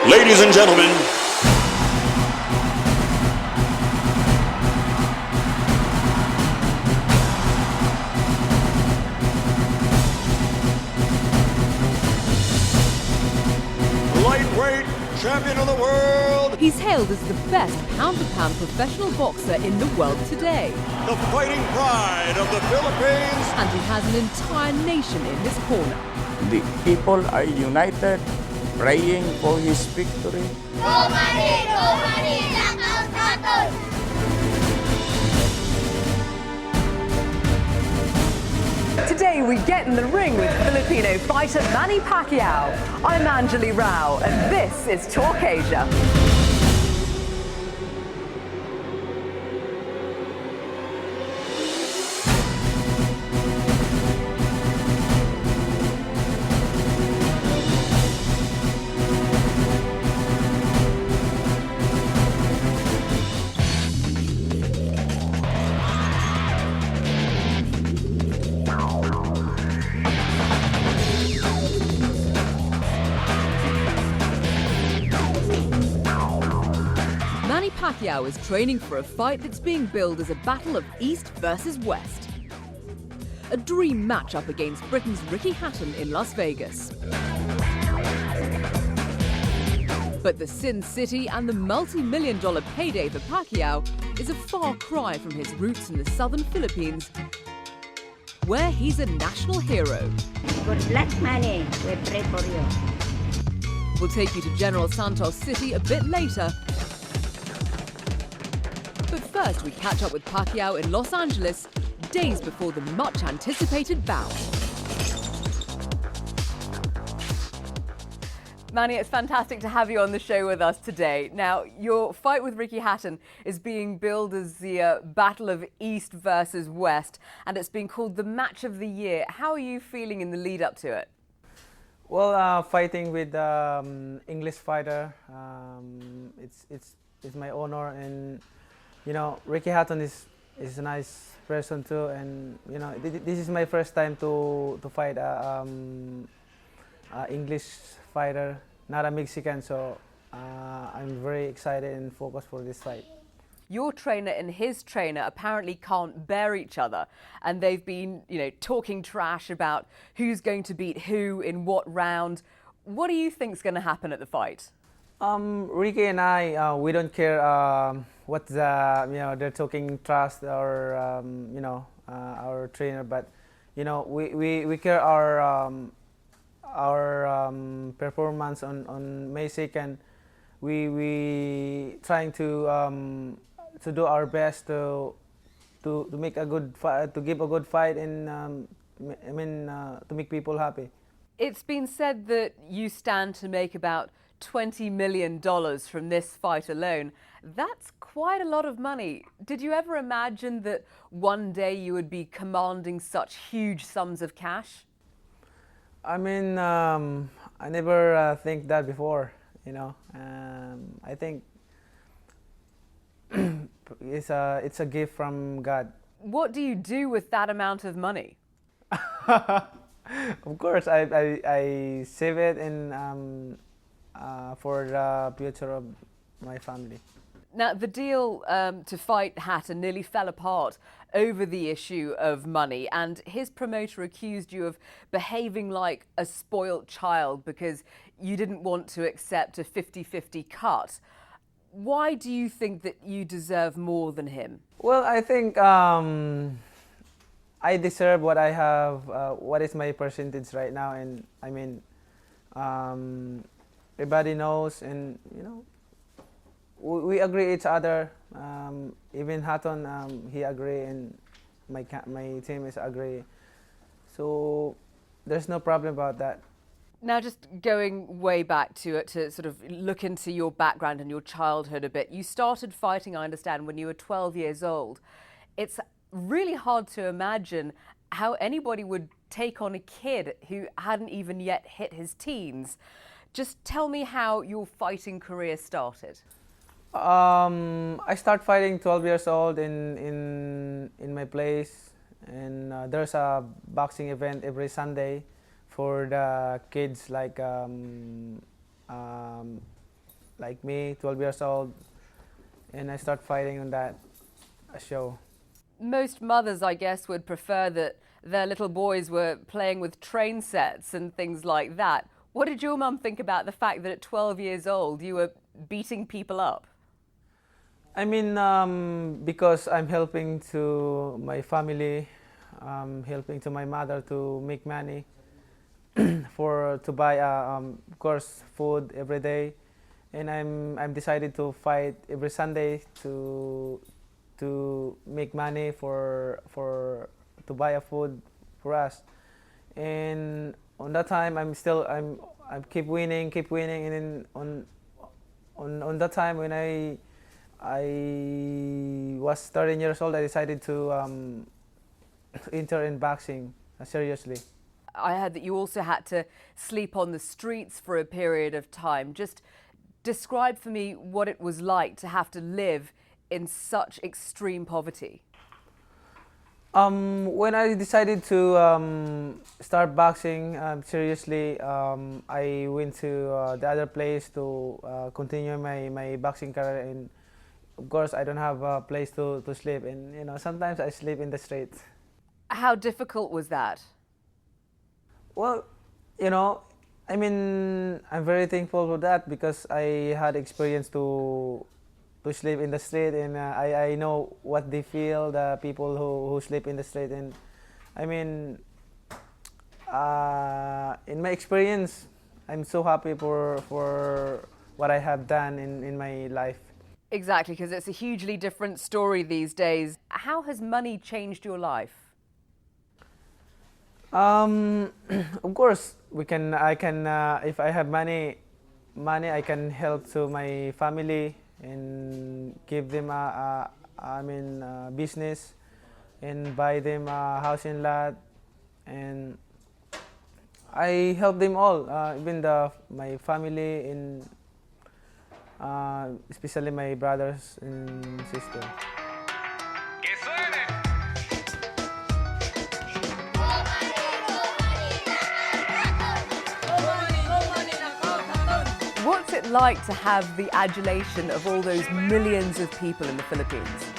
Ladies and gentlemen, lightweight champion of the world, He's hailed as the best pound-for-pound professional boxer in the world today. the fighting pride of the Philippines, And he has an entire nation in his corner. The people are united, praying for his victory. Go Manny! Go Manny! Knockout Rattle! Today we get in the ring with Filipino fighter Manny Pacquiao. I'm Anjali Rao and this is Talk Asia. Manny Pacquiao is training for a fight that's being billed as a battle of East versus West. A dream matchup against Britain's Ricky Hatton in Las Vegas. But the Sin City and the multi-million-dollar payday for Pacquiao is a far cry from his roots in the southern Philippines, where he's a national hero. Good luck, Manny. We pray for you. We'll take you to General Santos City a bit later. But first, we catch up with Pacquiao in Los Angeles, days before the much-anticipated bout. Manny, it's fantastic to have you on the show with us today. Now, your fight with Ricky Hatton is being billed as the Battle of East versus West, and it's been called the Match of the Year. How are you feeling in the lead up to it? Well, fighting with English fighter, it's my honor, and you know Ricky Hatton is a nice person too, and you know this is my first time to fight a English fighter, not a Mexican, so I'm very excited and focused for this fight. Your trainer and his trainer apparently can't bear each other, and they've been, talking trash about who's going to beat who in what round. What do you think's going to happen at the fight? Ricky and I, we don't care what they're talking trash or our trainer, but we care our performance on May 2nd. We trying to do our best to make a good fight, to give a good fight, and to make people happy. It's been said that you stand to make about $20 million from this fight alone. That's quite a lot of money. Did you ever imagine that one day you would be commanding such huge sums of cash? I mean, I never think that before. I think it's a gift from God. What do you do with that amount of money? Of course, I save it and for the future of my family. Now, the deal to fight Hatton nearly fell apart over the issue of money, and his promoter accused you of behaving like a spoilt child because you didn't want to accept a 50-50 cut. Why do you think that you deserve more than him? Well, I think I deserve what I have, what is my percentage right now, and I mean, everybody knows, and we agree each other. Even Hatton, he agree, and my team is agree. So there's no problem about that. Now, just going way back to it, to sort of look into your background and your childhood a bit. You started fighting, I understand, when you were 12 years old. It's really hard to imagine how anybody would take on a kid who hadn't even yet hit his teens. Just tell me how your fighting career started. I start fighting 12 years old in my place, and there's a boxing event every Sunday for the kids, like like me, 12 years old, and I start fighting on that show. Most mothers, I guess, would prefer that their little boys were playing with train sets and things like that. What did your mum think about the fact that at 12 years old you were beating people up? I mean, because I'm helping to my family, helping to my mother to make money to buy, of course, food every day, and I'm decided to fight every Sunday to make money to buy a food for us. And on that time, I keep winning, and then on that time when I was 13 years old, I decided to enter in boxing seriously. I heard that you also had to sleep on the streets for a period of time. Just describe for me what it was like to have to live in such extreme poverty. When I decided to start boxing seriously, I went to the other place to continue my boxing career, and of course I don't have a place to sleep, and sometimes I sleep in the streets. How difficult was that? Well, I mean, I'm very thankful for that because I had experience to sleep in the street, and I know what they feel, the people who sleep in the street. And I mean, in my experience, I'm so happy for what I have done in my life. Exactly, because it's a hugely different story these days. How has money changed your life? Of course, I can, if I have money, I can help to my family and give them business and buy them a house and lot, and I help them all, even my family, and especially my brothers and sisters. What's it like to have the adulation of all those millions of people in the Philippines?